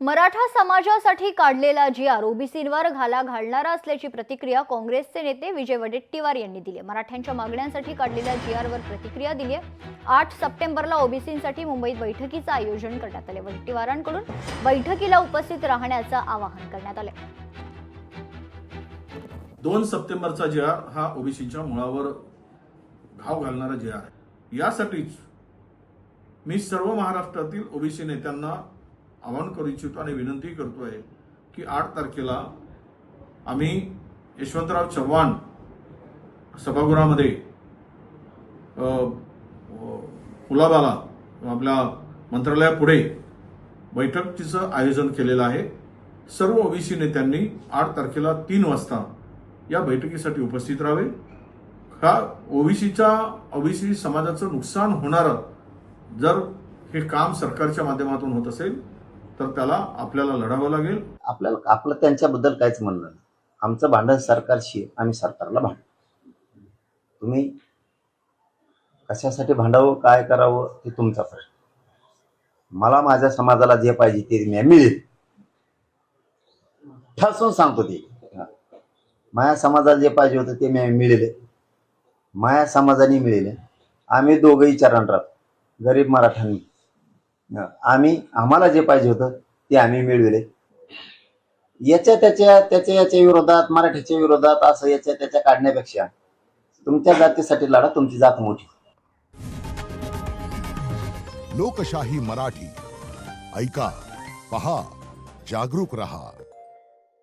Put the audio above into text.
मराठा समाजासाठी काढलेला जी.आर. ओबीसींवर घाला घालणारा असल्याची प्रतिक्रिया काँग्रेसचे नेते विजय वडेट्टीवार यांनी दिली. मराठ्यांच्या मागण्यांसाठी काढलेल्या जी.आर.वर प्रतिक्रिया दिली आहे. 8 सप्टेंबरला ओबीसींसाठी मुंबईत बैठकीचं आयोजन करण्यात आले. वडेट्टीवारांकडून बैठकीला उपस्थित राहण्याचं आवाहन करण्यात आले. 2 सप्टेंबरचा जी.आर. हा ओबीसीच्या मुळावर घाव घालणारा जी.आर. आहे. यासाठीच मी सर्व महाराष्ट्रातील ओबीसी नेत्यांना आवाहन करू इच्छितो आणि विनंती करतोय की 8 तारखेला आम्ही यशवंतराव चव्हाण सभागृहामध्ये कुलाबाला आपल्या मंत्रालयापुढे बैठकीचं आयोजन केलेलं आहे. सर्व ओबीसी नेत्यांनी 8 तारखेला 3 वाजता या बैठकीसाठी उपस्थित राहावे. हा ओबीसी समाजाचं नुकसान होणारं जर हे काम सरकारच्या माध्यमातून होत असेल तर त्याला आपल्याला लढावं लागेल. आपलं त्यांच्याबद्दल काहीच म्हणणं नाही. आमचं भांडण सरकारशी, आम्ही सरकारला भांडू. तुम्ही कशासाठी भांडावं, काय करावं ते तुमचा प्रश्न. मला माझ्या समाजाला जे पाहिजे ते मिळेल, ठसून सांगतो. ते माझ्या समाजाला जे पाहिजे होतं ते मिळेल, माझ्या समाजाने मिळेल. आम्ही दोघंही चरण राहतो, गरीब मराठ्यांनी. आम्हाला जे पाहिजे होतं ते आम्ही मिळविले. याच्या विरोधात, मराठीच्या विरोधात असं याच्या त्याच्या काढण्यापेक्षा तुमच्या जातीसाठी लढा, तुमची जात मोठी. लोकशाही मराठी ऐका, पहा, जागरूक रहा.